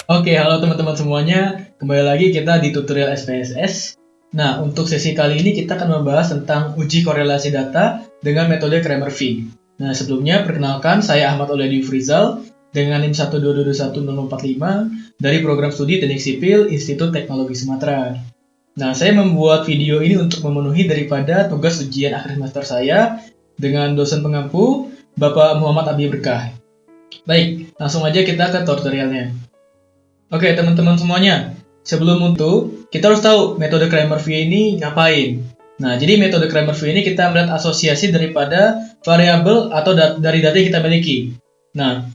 Oke, halo teman-teman semuanya. Kembali lagi kita di tutorial SPSS. Nah, untuk sesi kali ini kita akan membahas tentang uji korelasi data dengan metode Cramer-Fink. Nah, sebelumnya perkenalkan saya Ahmad Oledi Frizal dengan NIM 122210045 dari Program Studi Teknik Sipil Institut Teknologi Sumatera. Nah, saya membuat video ini untuk memenuhi daripada tugas ujian akhir semester saya dengan dosen pengampu Bapak Muhammad Abi Berkah. Baik, langsung aja kita ke tutorialnya. Oke, teman-teman semuanya. Sebelum itu, kita harus tahu metode Cramer-Fink ini ngapain. Nah, jadi metode Cramer-Fink ini kita melihat asosiasi daripada variabel atau dari data yang kita miliki. Nah,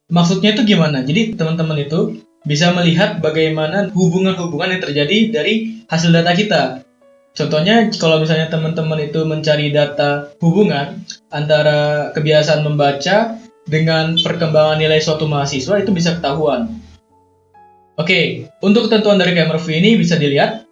maksudnya itu gimana? Jadi, teman-teman itu bisa melihat bagaimana hubungan-hubungan yang terjadi dari hasil data kita. Contohnya, kalau misalnya teman-teman itu mencari data hubungan antara kebiasaan membaca dengan perkembangan nilai suatu mahasiswa, itu bisa ketahuan. Oke, untuk ketentuan dari Cramer-Fink ini bisa dilihat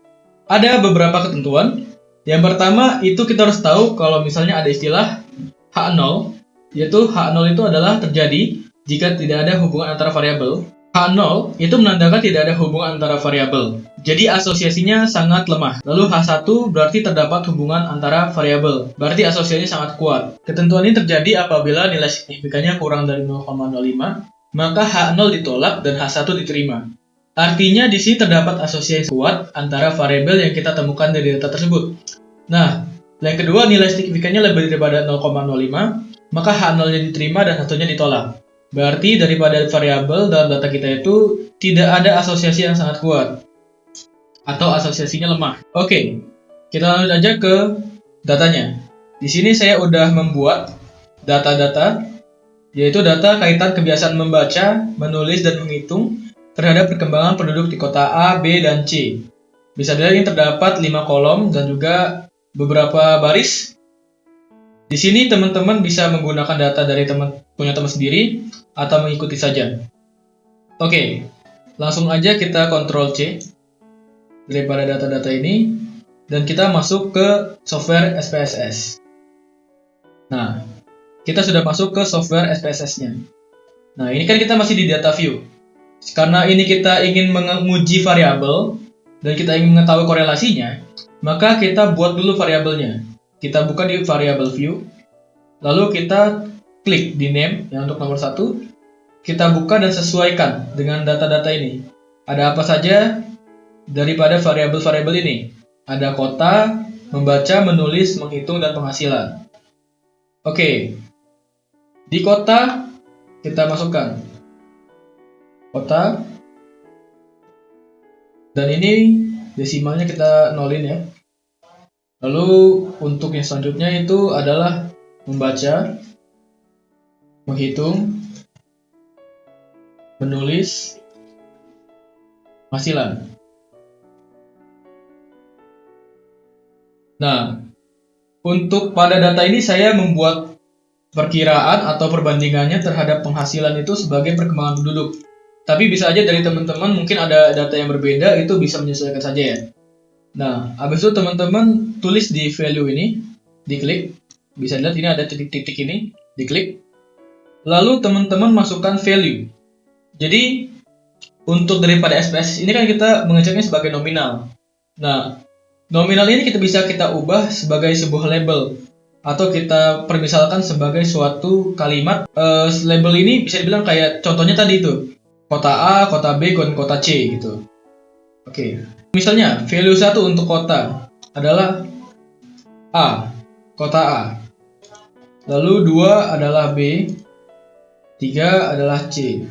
ada beberapa ketentuan. Yang pertama itu kita harus tahu kalau misalnya ada istilah H0, yaitu H0 itu adalah terjadi jika tidak ada hubungan antara variabel. H0 itu menandakan tidak ada hubungan antara variabel. Jadi asosiasinya sangat lemah. Lalu H1 berarti terdapat hubungan antara variabel. Berarti asosiasinya sangat kuat. Ketentuan ini terjadi apabila nilai signifikannya kurang dari 0,05, maka H0 ditolak dan H1 diterima. Artinya di sini terdapat asosiasi kuat antara variabel yang kita temukan dari data tersebut. Nah, yang kedua nilai signifikannya lebih daripada 0,05, maka H0-nya diterima dan satunya ditolak. Berarti daripada variabel dalam data kita itu tidak ada asosiasi yang sangat kuat atau asosiasinya lemah. Oke, kita lanjut aja ke datanya. Di sini saya udah membuat data-data, yaitu data kaitan kebiasaan membaca, menulis, dan menghitung terhadap perkembangan penduduk di kota A, B, dan C. Bisa dilihat ini terdapat 5 kolom dan juga beberapa baris. Di sini teman-teman bisa menggunakan data dari punya teman sendiri atau mengikuti saja. Oke, langsung aja kita Ctrl C daripada data-data ini dan kita masuk ke software SPSS. Nah, kita sudah masuk ke software SPSS-nya. Nah, ini kan kita masih di data view. Karena ini kita ingin menguji variabel dan kita ingin mengetahui korelasinya, maka kita buat dulu variabelnya. Kita buka di variable view, lalu kita klik di name yang untuk nomor 1, kita buka dan sesuaikan dengan data-data ini. Ada apa saja daripada variabel-variabel ini? Ada kota, membaca, menulis, menghitung, dan penghasilan. Oke, di kota kita masukkan kota, dan ini desimalnya kita nolin ya. Lalu untuk yang selanjutnya itu adalah membaca, menghitung, menulis, penghasilan. Nah, untuk pada data ini saya membuat perkiraan atau perbandingannya terhadap penghasilan itu sebagai perkembangan penduduk. Tapi bisa aja dari teman-teman mungkin ada data yang berbeda, itu bisa menyesuaikan saja ya. Nah, habis itu teman-teman tulis di value ini, diklik. Bisa dilihat ini ada titik-titik ini, diklik. Lalu teman-teman masukkan value. Jadi, untuk daripada SPSS ini kan kita mengeceknya sebagai nominal. Nah, nominal ini kita bisa ubah sebagai sebuah label atau kita permisalkan sebagai suatu kalimat. Label ini bisa dibilang kayak contohnya tadi itu. Kota A, kota B, dan kota C gitu. Oke. Misalnya, value 1 untuk kota adalah A, kota A. Lalu 2 adalah B, 3 adalah C.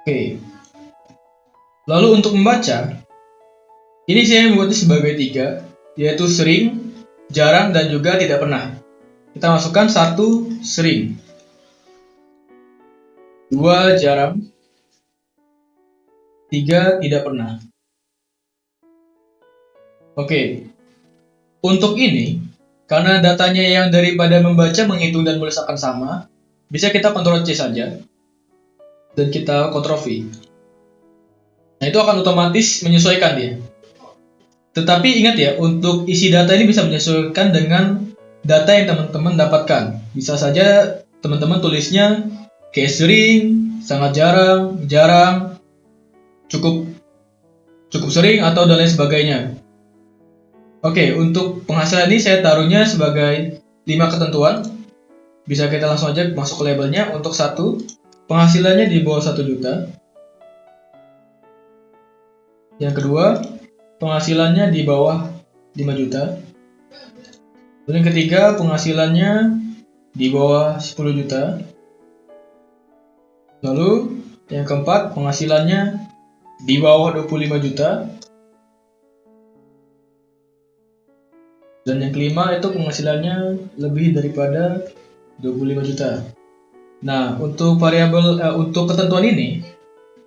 Oke. Lalu untuk membaca, ini saya membuatnya sebagai 3, yaitu sering, jarang, dan juga tidak pernah. Kita masukkan 1 sering, 2 jarang, 3 tidak pernah. Oke, untuk ini, karena datanya yang daripada membaca, menghitung, dan menulis akan sama, bisa kita Ctrl C saja, dan kita Ctrl V. Nah, itu akan otomatis menyesuaikan dia. Tetapi ingat ya, untuk isi data ini bisa menyesuaikan dengan data yang teman-teman dapatkan. Bisa saja teman-teman tulisnya kayak sering, sangat jarang, jarang, cukup sering, atau dan lain sebagainya. Oke, untuk penghasilan ini saya taruhnya sebagai 5 ketentuan. Bisa kita langsung aja masuk ke labelnya. Untuk 1, penghasilannya di bawah 1 juta. Yang kedua, penghasilannya di bawah 5 juta. Lalu yang ketiga, penghasilannya di bawah 10 juta. Lalu yang keempat, penghasilannya di bawah 25 juta. Dan yang kelima itu penghasilannya lebih daripada 25 juta. Nah, untuk variabel untuk ketentuan ini,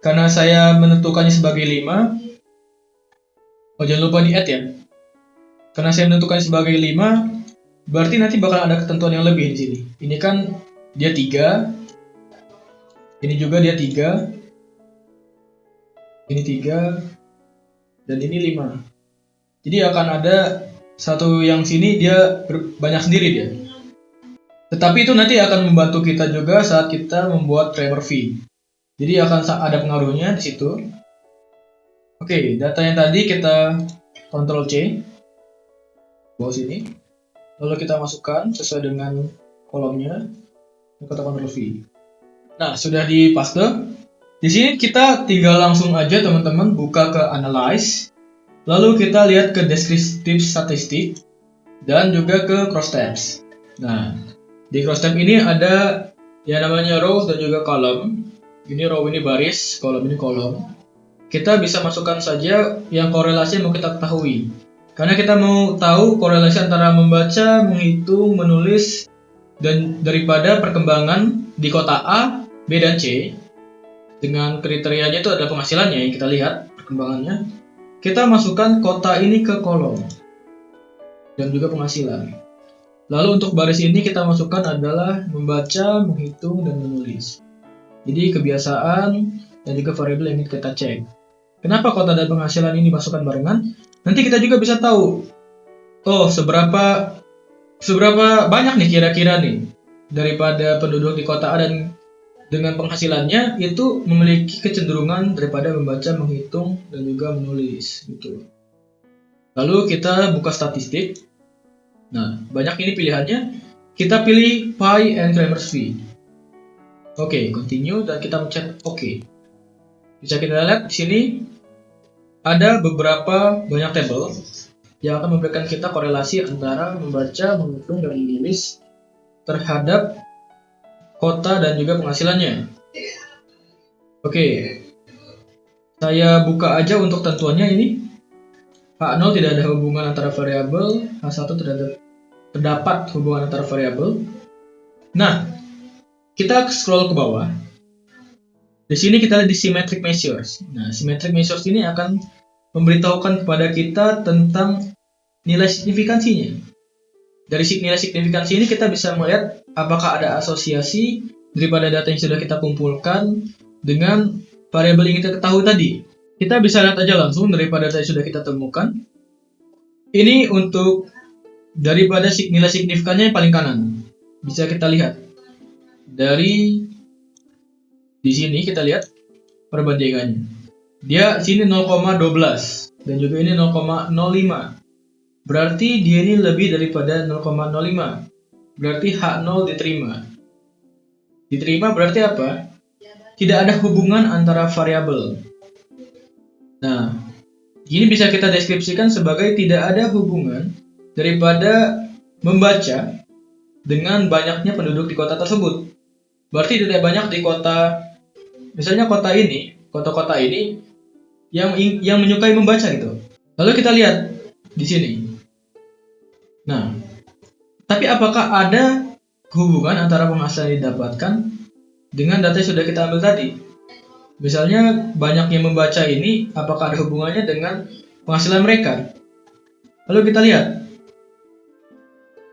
karena saya menentukannya sebagai 5, jangan lupa di add ya. Karena saya menentukannya sebagai 5, berarti nanti bakal ada ketentuan yang lebih di sini. Ini kan dia 3, ini juga dia 3, ini 3, dan ini 5. Jadi akan ada satu yang sini dia banyak sendiri dia. Tetapi itu nanti akan membantu kita juga saat kita membuat Kramer V. Jadi akan ada pengaruhnya di situ. Oke, data yang tadi kita Ctrl C bawah sini. Lalu kita masukkan sesuai dengan kolomnya. Kita Ctrl V. Nah, sudah dipaste. Di sini kita tinggal langsung aja teman-teman buka ke Analyze. Lalu kita lihat ke Descriptive Statistik dan juga ke Cross Tabs. Nah, di Cross Tab ini ada yang namanya rows dan juga column. Ini row, ini baris, kolom ini kolom. Kita bisa masukkan saja yang korelasi yang mau kita ketahui. Karena kita mau tahu korelasi antara membaca, menghitung, menulis, dan daripada perkembangan di kota A, B, dan C. Dengan kriterianya itu ada penghasilannya yang kita lihat perkembangannya. Kita masukkan kota ini ke kolom dan juga penghasilan. Lalu untuk baris ini kita masukkan adalah membaca, menghitung, dan menulis. Jadi kebiasaan dan juga variabel yang kita cek. Kenapa kota dan penghasilan ini masukkan barengan? Nanti kita juga bisa tahu, seberapa banyak nih kira-kira nih daripada penduduk di kota A dan dengan penghasilannya itu memiliki kecenderungan daripada membaca, menghitung, dan juga menulis gitu. Lalu kita buka statistik. Nah, banyak ini pilihannya. Kita pilih Pi and Kramer's V. Oke, continue dan kita mencet OK. Bisa kita lihat di sini ada beberapa banyak tabel yang akan memberikan kita korelasi antara membaca, menghitung, dan menulis terhadap kota dan juga penghasilannya. Oke, saya buka aja untuk tentuannya ini. H0 tidak ada hubungan antara variabel, H1 terdapat hubungan antara variabel. Nah, kita scroll ke bawah. Di sini kita lihat di symmetric measures. Nah, symmetric measures ini akan memberitahukan kepada kita tentang nilai signifikansinya. Dari nilai signifikansi ini kita bisa melihat apakah ada asosiasi daripada data yang sudah kita kumpulkan dengan variabel yang kita ketahui tadi. Kita bisa lihat aja langsung daripada data yang sudah kita temukan. Ini untuk daripada nilai signifikannya yang paling kanan. Bisa kita lihat. Dari di sini kita lihat perbandingannya. Dia sini 0,12 dan juga ini 0,05. Berarti dia ini lebih daripada 0,05. Berarti H0 diterima. Diterima berarti apa? Tidak ada hubungan antara variabel. Nah, ini bisa kita deskripsikan sebagai tidak ada hubungan daripada membaca dengan banyaknya penduduk di kota tersebut. Berarti tidak banyak di kota, misalnya kota ini, kota-kota ini yang menyukai membaca gitu. Lalu kita lihat di sini. Nah, tapi apakah ada hubungan antara penghasilan yang didapatkan dengan data yang sudah kita ambil tadi? Misalnya banyak yang membaca ini, apakah ada hubungannya dengan penghasilan mereka? Lalu kita lihat.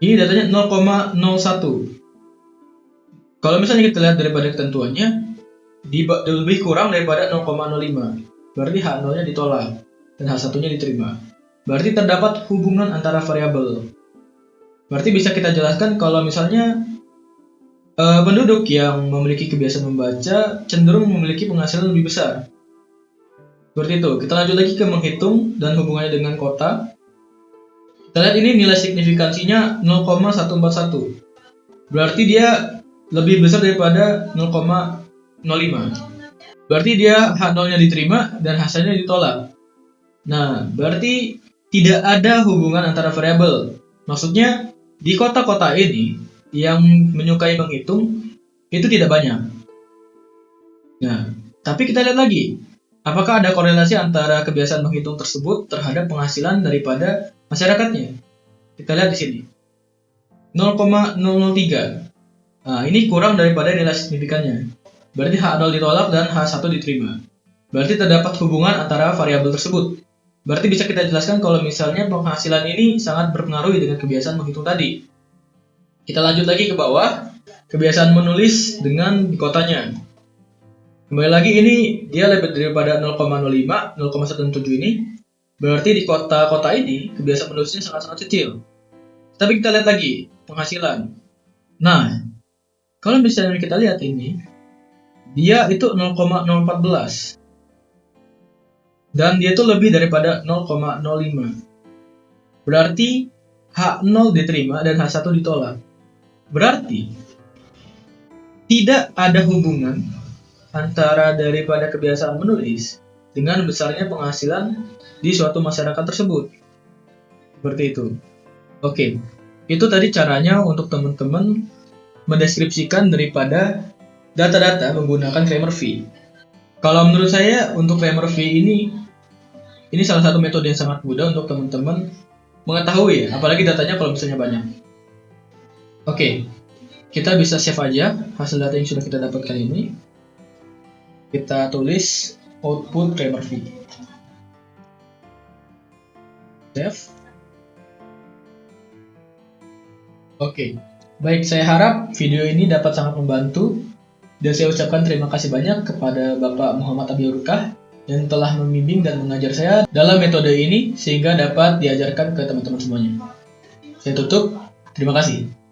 Ini datanya 0,01. Kalau misalnya kita lihat daripada ketentuannya, lebih kurang daripada 0,05. Berarti H0-nya ditolak dan H1-nya diterima. Berarti terdapat hubungan antara variabel. Berarti bisa kita jelaskan kalau misalnya Penduduk yang memiliki kebiasaan membaca cenderung memiliki penghasilan lebih besar. Seperti itu. Kita lanjut lagi ke menghitung dan hubungannya dengan kota. Kita lihat ini nilai signifikansinya 0,141. Berarti dia lebih besar daripada 0,05. Berarti dia H0-nya diterima dan hasilnya ditolak. Nah, berarti tidak ada hubungan antara variabel. Maksudnya, di kota-kota ini yang menyukai menghitung itu tidak banyak. Nah, tapi kita lihat lagi. Apakah ada korelasi antara kebiasaan menghitung tersebut terhadap penghasilan daripada masyarakatnya? Kita lihat di sini. 0,003. Nah, ini kurang daripada nilai signifikannya. Berarti H0 ditolak dan H1 diterima. Berarti terdapat hubungan antara variabel tersebut. Berarti bisa kita jelaskan kalau misalnya penghasilan ini sangat berpengaruh dengan kebiasaan menghitung tadi. Kita lanjut lagi ke bawah. Kebiasaan menulis dengan di kotanya. Kembali lagi ini dia lebih daripada 0,05, 0,17 ini. Berarti di kota-kota ini kebiasaan menulisnya sangat-sangat kecil. Tapi kita lihat lagi penghasilan. Nah, kalau misalnya kita lihat ini, dia itu 0,014. Dan dia itu lebih daripada 0,05. Berarti H0 diterima dan H1 ditolak. Berarti tidak ada hubungan antara daripada kebiasaan menulis dengan besarnya penghasilan di suatu masyarakat tersebut. Seperti itu. Oke, itu tadi caranya untuk teman-teman mendeskripsikan daripada data-data menggunakan Cramer-V. Kalau menurut saya untuk Cramer-V ini salah satu metode yang sangat mudah untuk teman-teman mengetahui, apalagi datanya kalau misalnya banyak. Oke, kita bisa save aja hasil data yang sudah kita dapatkan ini. Kita tulis output Cramer-V. Save. Oke, baik, saya harap video ini dapat sangat membantu dan saya ucapkan terima kasih banyak kepada Bapak Muhammad Abiurukah yang telah membimbing dan mengajar saya dalam metode ini sehingga dapat diajarkan ke teman-teman semuanya. Saya tutup, terima kasih.